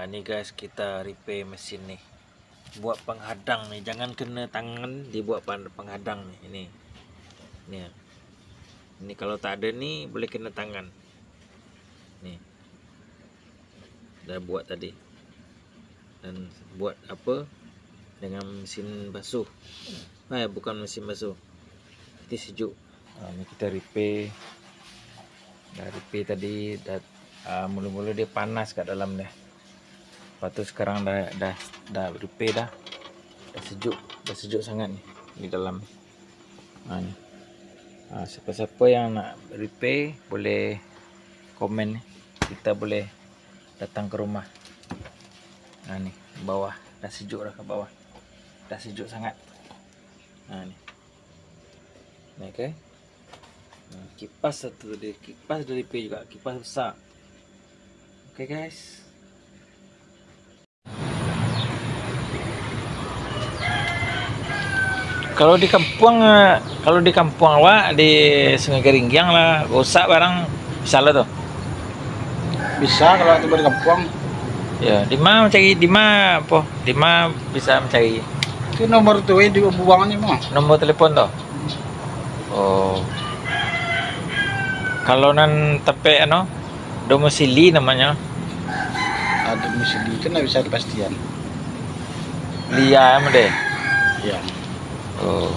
Ini guys, kita repair mesin nih. Buat penghadang nih, jangan kena tangan, dibuat penghadang nih. Ini kalau tak ada nih boleh kena tangan. Nih. Dah buat tadi. Dan buat apa? Dengan mesin basuh. Bukan mesin basuh. Ini sejuk. Ini kita repair. Dah repair tadi, mula-mula dia panas kat dalam dah. Lepas tu sekarang dah repair dah. Dah sejuk sangat ni di dalam. Ni. Siapa-siapa yang nak repair boleh komen ni. Kita boleh datang ke rumah. Ni bawah dah sejuk dah, ke bawah. Dah sejuk sangat. Ni. Ni okey. Kipas satu dia, kipas dah repair juga, kipas besar. Okey guys. Kalau di kampung awak di Sungai Geringgiang lah, rosak barang bisa lah tu. Bisa kalau itu di kampung. Ya, di mana bisa mencari? Itu nomor tu di buangannya mah. Nomor telefon tu. Oh. Kalau nan tepe domisili namanya. Domisili itu nggak bisa dipastikan. Lia deh. Ya. Oh.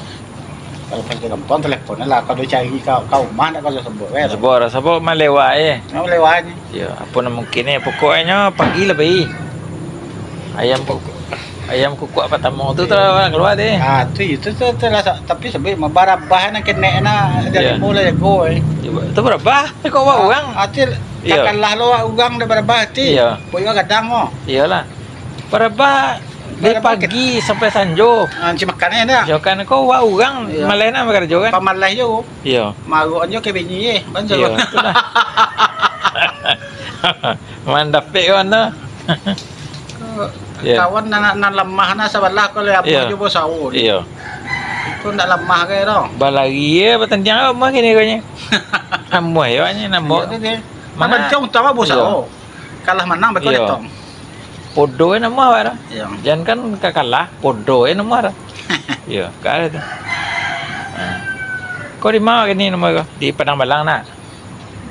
Kalau pas di kampung teleponnya lah, kalau cari kau mana kalau sebut. Sebut melewat Mau lewatnya. Ya, apa nak mungkin ni. Pokoknya pagi lebih. Ayam kukuak pertama tu telah keluar deh. Itu telah tapi sebab barabah nak kena jadi mula jago. Itu berapa? Kau bawa orang? Atil takkanlah lo orang dah barabah ti. Iya. Boyo kadang mo. Iyalah. Berapa? Dari pagi sampai sanjo. Anci makannya dah. Jokan kau bawa orang malena bekerja kan? Pamalai jo. Iya. Maruannya ke bini banjir. Iya, itulah. Mandap kan tu. Kawan nak lemah na sebelah kalau apa jo bosau. Iya. Itu ndak lemah ke dong. Balagi bertanding apa gini kayaknya. Nambah ya nya nambah. Mana cong tawa bosau. Kalah menang betul tong. Podo nama apa? Iya. Jangan kan kalah, podo nama apa? Iya, kaya tu. Kau di mana ni nama kau? Di Padang Balang nak?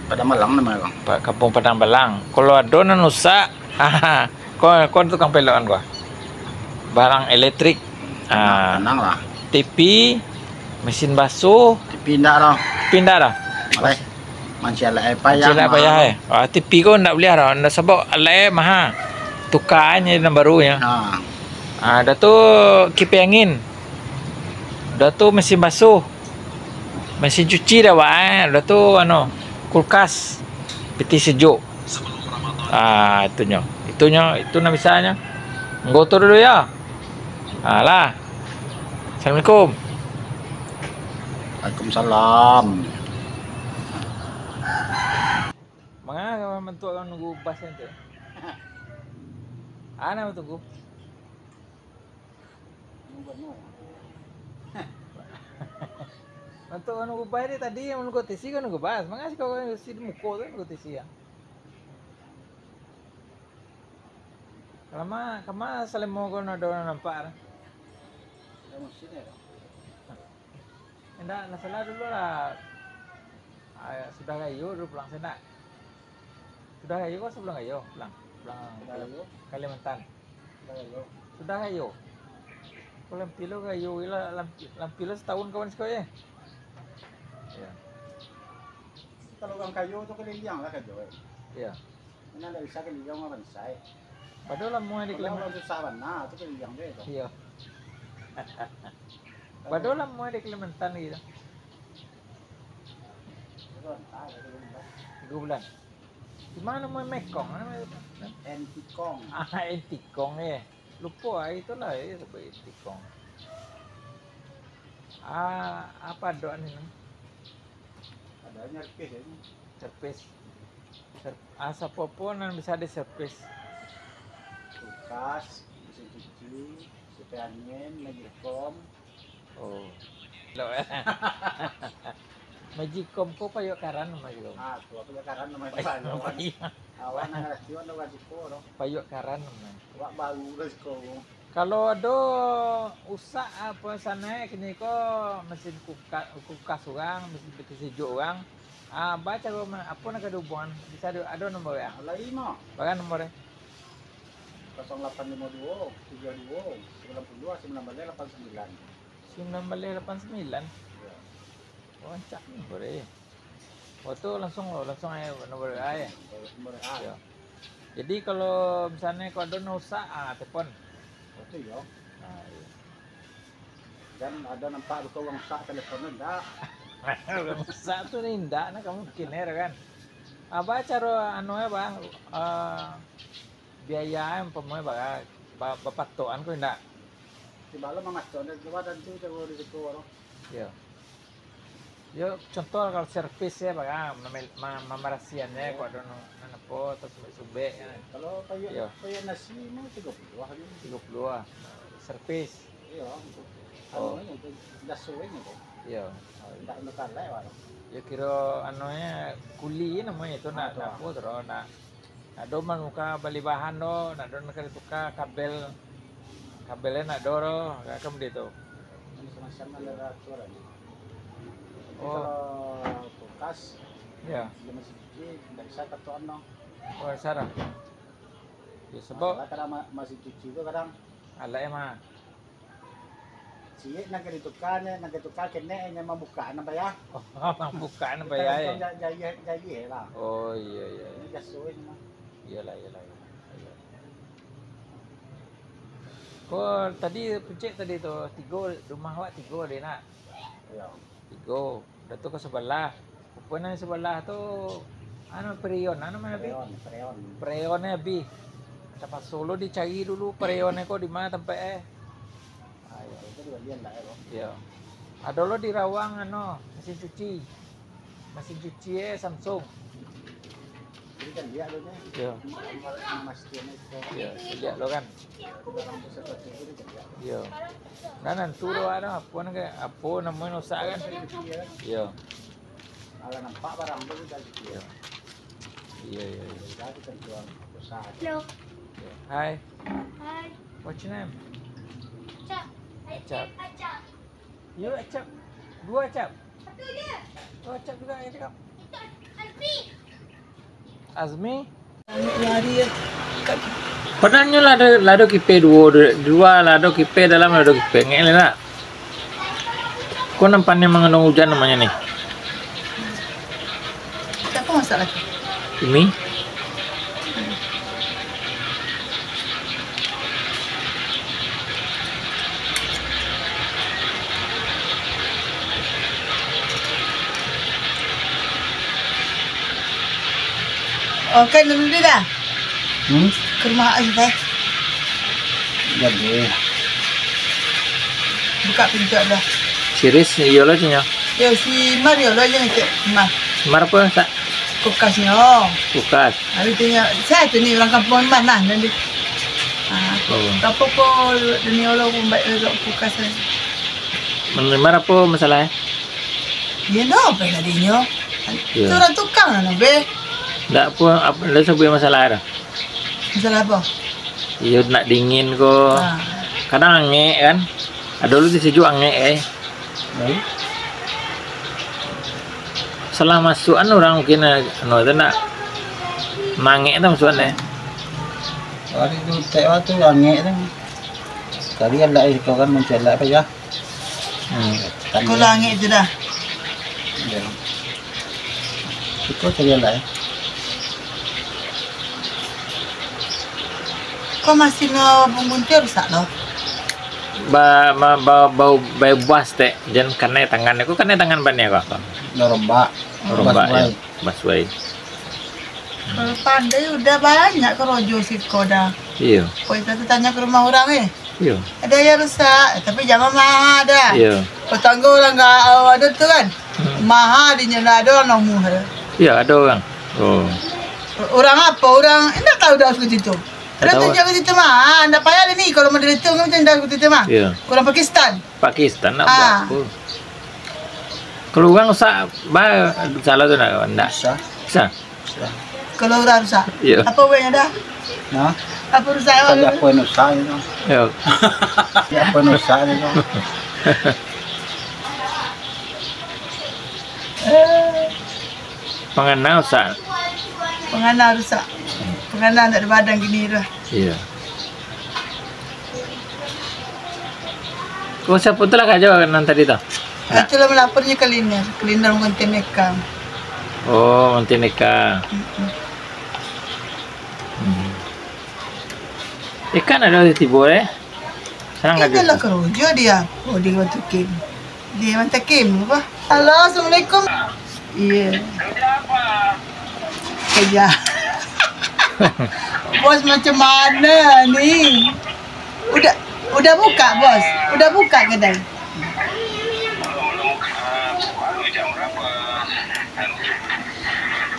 Padang Balang nama kau. Kampung Padang Balang. Kalau ada nan usak, kau tukang pelokan kau. Barang elektrik. Tenang lah. TV, mesin basuh. Pindah dah. Pindah dah. Malai. Mancing alai payah. Mancing alai payah. TV kau nak beli dah. Nak sebab alai mahal. Tukarnya yang barunya. Dah tu kipas angin. Dah tu mesin basuh. Mesin cuci dah buat. Dah tu kulkas. Peti sejuk. Itu nak bisanya. Ngotor dulu ya. Lah. Assalamualaikum. Waalaikumsalam. Mengapa mentua kau nunggu bas nanti? Ana tunggu. Untuk kan nunggu bas dia tadi yang nunggu tisi kan nunggu bas. Makasih kau si muko tu nunggu tisi ya. Kama saling mau kau nak nampak. Enggak, nasalah dulu lah. Sudah kayu dulu pulang sana. Sudah kayu kau sebelum kayu pulang. Kalimantan. Sudah kayu. Kau lampilo kayu lampilo setahun kawan sekolah ya. Ya. Kalau orang kayu tu keliling lah kayu. Ya. Mana ada bisa keliling orang bansai. Padahal lah mau di Kalimantan susah mana tu keliling dia tu. Iya. Padahal lah mau di Kalimantan gitu. 3 bulan. Di mana mau Mekong? Entikong. Entikong ya. Lupa itulah ya sebagai Entikong. Apa doa ni? Adanya serpis ini. Serpis. Siapa nan bisa ada serpis. Kulkas, mesin cuci, kipas angin, megikom. Oh. Loh. Magicom ko payok karan magicom. Tu apa ya karan namanya Pak. Awan nang rasio no wasiko no. Payok karan naman. Wak baru rasiko. Kalau ada usak apa sana kini ko mesin kulkas orang, mesin beki sejuk orang. Baca ko apa nak hubungan bisa ada nomor ya. Alai mo. Bagan nomornya. 0852 32 92 1989. 1989. Oh, cak nih boleh. Waktu langsung aja nomor ya. Nomor A. Ya. Jadi kalau misalnya kau ada usak, telepon. Itu ya. Nah, iya. Dan ada nampak betul orang sak teleponnya enggak. Usak tuh indah, nah kamu bikin kan. Apa cara anu ya bang? Biaya umpamanya bapak toan ko indah. Di malam mengacu dan coba dan tu jago risiko orang. Ya. Yo contoh kalau servis ya bang, mamarasiannya kau ada apa terus subek. Kalau Iya. kayak nasi mau 30 hari. 30 servis. Iya. Oh. Anu itu dasuwe gitu. Iya. Enggak nekar lewat. Ya kira anunya kuli namanya itu nak Betul. apa terus nak do man muka beli bahan do nak do nak tukar kabelnya nak doro kakam gitu. Ini sama-sama ada aturan. Oh. Kalau kulkas Ya, dia masih cuci, tidak bisa katuan no. oh sarah. Ya sebab Kadang masih cuci itu kadang ala mah. siye nak ditukar kene nya membuka apa ya? Oh, bukan bayar. Jadi lah. Oh iya iya. Ini gasuin mah. Iyalah. Kau tadi pencet tadi tu rumah awak 3 deh nak. Iya. 3. Dah tu ke sebelah. Rupanya sebelah tu anu perion, anu mana bi? Freon. Preonnya bi. Tempat Solo dicari dulu preonnya kok di mana tempatnya. Ayo, itu juga lian lah ya. Iya. Ada lo di Rawang anu, mesin cuci. Mesin cuci Samsung. Jadi kan dia dulu nya. Iya. Mas dia itu. Iya, lihat lo kan. Barang seperti itu kan dia. Iya. Nah, nanti lo ada apa namanya usaha kan? Iya. Kalau nampak barang itu kan dia. Iya. Jadi kan jual usaha. Hello. Hi, Hi. what's your name? Acap. Acap. Acap. You Acap. 2 Acap. Satu je. Oh, Acap juga ya cakap. Itu Alfi. Azmi. Lari Padahal lado kipe dua lado kipe dalam lado kipe ngel lah. Kau nampaknya mengandung hujan namanya nih. apa masalah tu? Ini Oh kan dulu dia dah. Ke rumah Azmi. Jadi Buka pintu dah. siris iya lah cinya. Ya si Mario lo yang cek mah Mar apa tak kulkasnya. bukas. Habis tanya saya tu ni orang kampung mana nanti. Oh. Apa ko ni orang pun baik lo kulkas. Mar apa masalahnya? Dia no apa tadinya. Ya. Tu orang tukang lah be. Tak apa ada sebuah masalah dah. Masalah apa? Iya nak dingin kok. Kadang angin kan. Ada dulu di sejuk angin baik. Salah masukan orang mungkin itu nak mangek tu masukan Hari itu tewa tu langit tu. Sekali kan lah kau kan mencari apa ya? Kau langit tu dah. Itu cari lah. Kau masih no buntir rusak lo. bau buas teh jangan kena tangan aku kena tangan bannya kok Rombak. rombak ya baswai Kalau pandai udah banyak kerojo sih kau dah. iya Kau itu tanya ke rumah orang iya ada yang rusak, tapi jangan mahal dah. iya Kau tangga orang nggak ada tu kan, mahal di nyala ada orang nombor. iya ada orang oh Orang apa? Orang enggak tahu dah aku itu. Ada tahu. tunjuk ke situ mah, anda payah ada ni kalau mau dihitung macam dah aku situ mah. iya Orang Pakistan. Pakistan nak Ah. buat apa Kalau orang rusak, bah salah tu nak enggak? Bisa. Bisa. Bisa. Kalau orang rusak. Ya. Apa wehnya dah? Nah, Apa rusak? kalau apa yang usah itu. Ya. Ya apa yang usah itu. Pengenal rusak. Penganan rusak. Penganan ada badan gini dah. Iya. Kau siapa tu lah kerja nan tadi tu? Itulah melapornya cleaner. Cleaner Montenegro. Oh, Montenegro. Ikan ada di timur Senang Ini kerja. lah kerja dia. Oh, dia bantu Kim. Dia bantu Kim apa? Halo, Assalamualaikum. Iya. Kerja. Bos macam mana ni? Udah buka, bos? Udah buka kedai?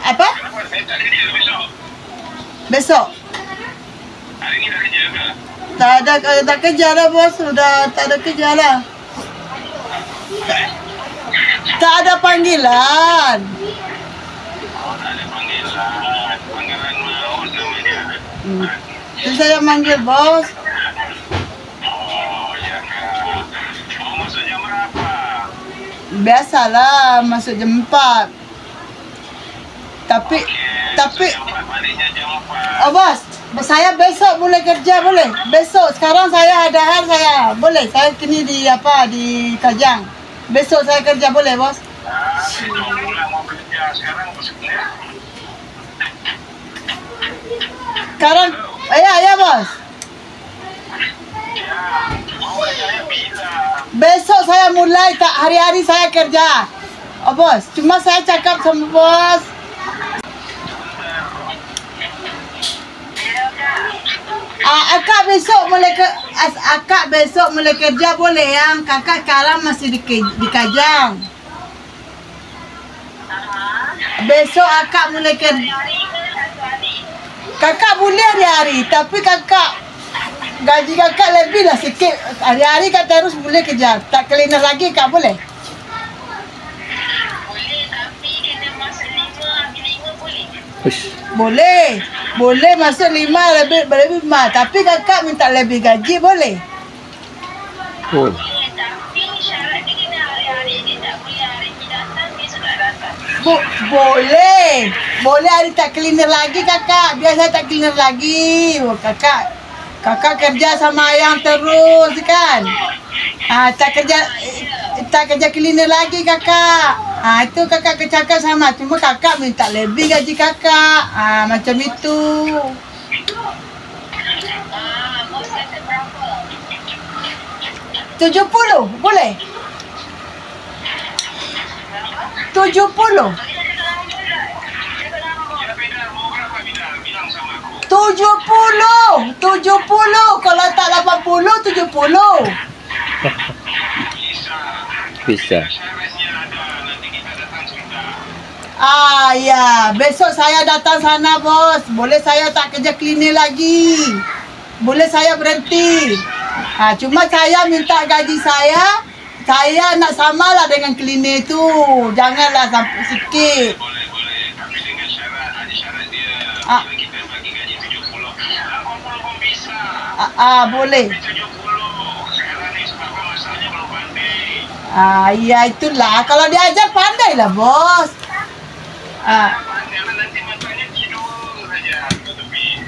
Apa? Besok? Tak ada kerja dah, bos. Sudah tak ada kerja lah. Tak ada panggilan. Terus saya manggil bos. Biasalah masuk jam 4. Tapi oh bos, saya besok boleh kerja boleh. Besok sekarang saya ada hal saya. Boleh. Saya kini di Kajang. Besok saya kerja boleh, bos? Sekarang ya bos. Besok saya mulai tak hari-hari saya kerja. Oh bos, cuma saya cakap sama bos. Akak besok mulai kerja boleh yang kakak sekarang masih di Kajang. Besok akak mulai kerja. Kakak boleh hari-hari, tapi kakak gaji kakak lebih lah sikit. Hari-hari kak terus boleh kerja. Tak cleaner lagi kak boleh? Boleh, tapi kena masuk 5 boleh. Boleh. Boleh masuk 5 lebih 5. Tapi kakak minta lebih gaji boleh? Oh. Boleh, tapi syarat dia kena hari-hari. Dia tak boleh hari ni datang, besok tak datang. Boleh. Boleh hari tak cleaner lagi kakak. Biar saya tak cleaner lagi. Oh, kakak kerja sama ayang terus kan? Tak kerja cleaner lagi kakak. Itu kakak kecakap sama. Cuma kakak minta lebih gaji kakak. Macam itu. Bos kata berapa? 70 boleh? 70. 70. Kalau tak 80, 70. Bisa. Ya. Besok saya datang sana, bos. Boleh saya tak kerja cleaner lagi. Boleh saya berhenti. Cuma saya minta gaji saya nak samalah dengan cleaner tu. Janganlah sampai sikit. Boleh. Tapi dengan syarat, ada syarat dia. Ah. Kita bagi gaji 70. 80 pun bisa. Boleh. 70. Sekarang ni sebab masalahnya belum pandai. Ya itulah. Kalau diajar pandailah, bos. Jangan nanti matanya tidur saja. Tapi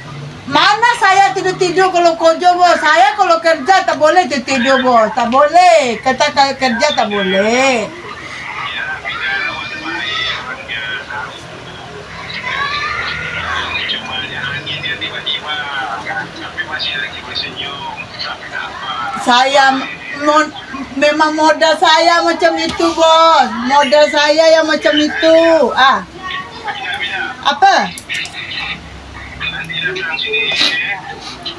Mana saya tidur kalau kerja, bos? Saya kalau kerja tak boleh tidur, bos. Tak boleh. Kata kerja tak boleh. ya, biar awak terbaik. Cuma jangan dia tiba-tiba. Sampai masih lagi bersenyum. Sampai apa. Saya memang modal saya macam itu, bos. Modal saya yang macam itu. Bila. Apa? Nanti datang sini.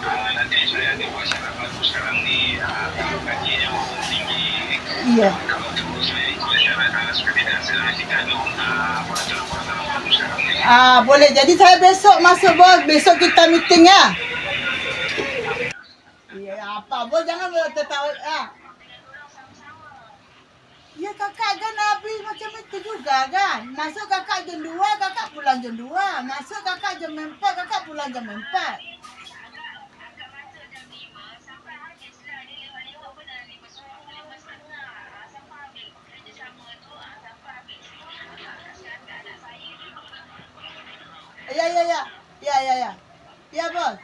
Nanti saya ada buat syarat baru sekarang ni. Gajinya maupun tinggi. Iya. Kalau terus saya ikut syarat seperti biasa, kita ada peraturan-peraturan baru sekarang ni. Boleh. Jadi saya besok masuk, bos. Besok kita meeting ya. Iya, apa? Bos jangan tertawa. Ya Ya kakak kan habis macam itu juga kan. Masuk kakak jam 2, kakak pulang jam 2. Masuk kakak jam 4, kakak pulang jam 4. Kakak masuk jam 5 sampai habislah dia lewat-lewat pun dah 5.10, 5.30. Sampai habis kerja sama tu sampai habis. Kasihan anak saya dulu. Ya. Ya bos.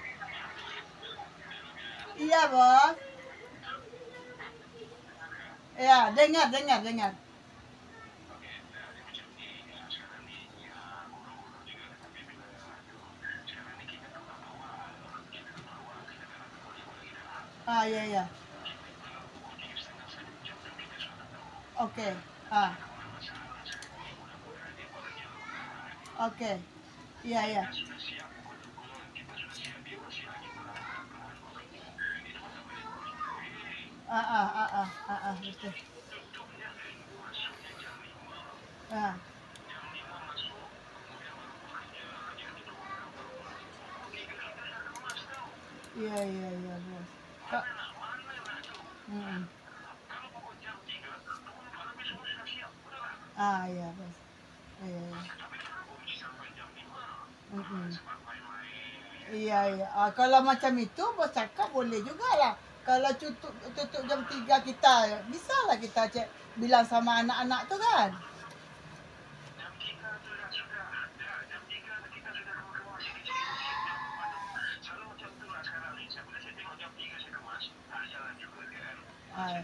Iya bos. Ya, dengar. Ya. Okey. Okey. Ya. Betul. Ya bos. Kak. Ya bos. Ya. Iya. Kalau macam itu bos cakap boleh jugalah. Kalau tutup jam 3 kita, bisalah kita cek bilang sama anak-anak tu kan.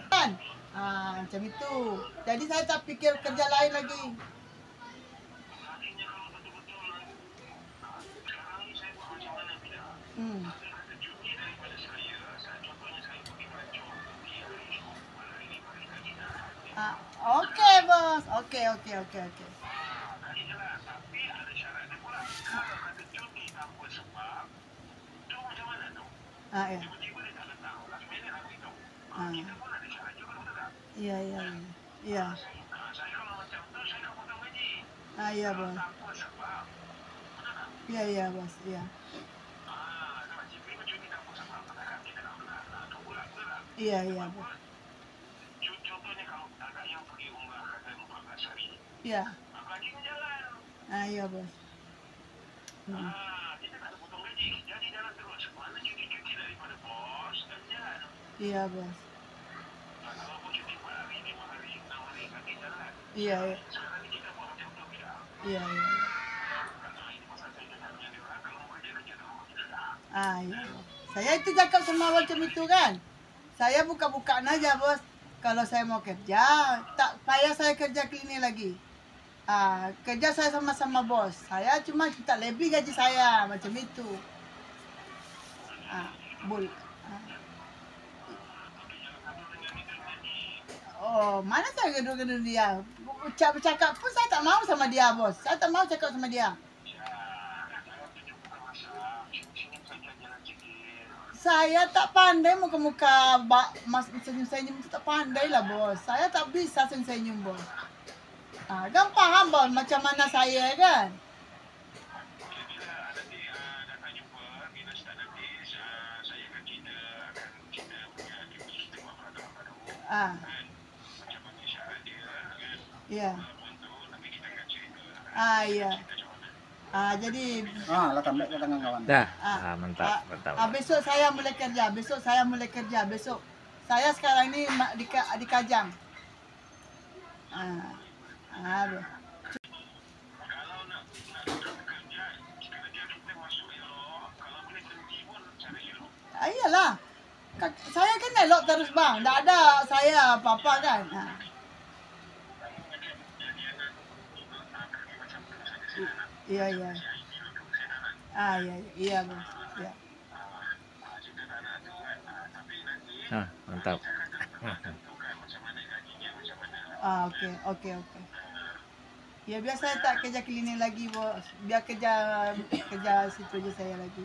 Kan? Macam itu. Jadi saya tak fikir kerja lain lagi. Okey bos. Okey. Tapi ada syarat dia pula. Kalau kata cuti tanpa sebab, tu macam mana tu? Ya. Tiba-tiba dia tak datang. Last minute aku tahu. Kita pun ada syarat juga, betul tak? Ya. Saya kalau macam tu, saya nak potong gaji. Ya bos. Tanpa sebab, betul tak? Ya bos. Ya. Kalau cikgu cuti tanpa sebab, kadang kita nak tunggu lah, betul tak? Ya bos. Contohnya kalau ada yang pergi umrah kata 14 hari. Ya. Gaji pun jalan. Ya bos. Kita tak ada potong gaji. Jadi jalan terus. Mana cuti-cuti daripada bos dan jalan. Iya bos. Kalau pun cuti 4 hari, 5 hari, 6 hari, gaji jalan. Iya. Sekarang ni kita buat macam tu tidak. Iya. Ini pasal saya tanya dia orang kalau mau kerja tak mau kerja tak. Iya. Saya itu cakap sama macam itu kan. Saya buka-bukaan aja bos. Kalau saya mau kerja, tak payah saya kerja klinik lagi. Kerja saya sama-sama bos. Saya cuma kita lebih gaji saya macam itu. Mana saya gaduh-gaduh dia. Bercakap pun saya tak mau sama dia bos. Saya tak mau cakap sama dia. Saya tak pandai muka-muka senyum-senyum itu tak pandai lah bos. Saya tak bisa senyum-senyum bos. Kan paham bos macam mana saya kan? Ya. Iya. Jadi lah tambah ke tangan kawan. Dah. Mantap. Besok saya mulai kerja. Besok saya sekarang ni di Kajang. Iyalah. Saya kan elok terus bang. Tak ada saya apa-apa kan. Iya. Iya bos. Ya. Mantap. Okey. Ya biasa tak kerja klinik lagi bos. Biar kerja situ je saya lagi.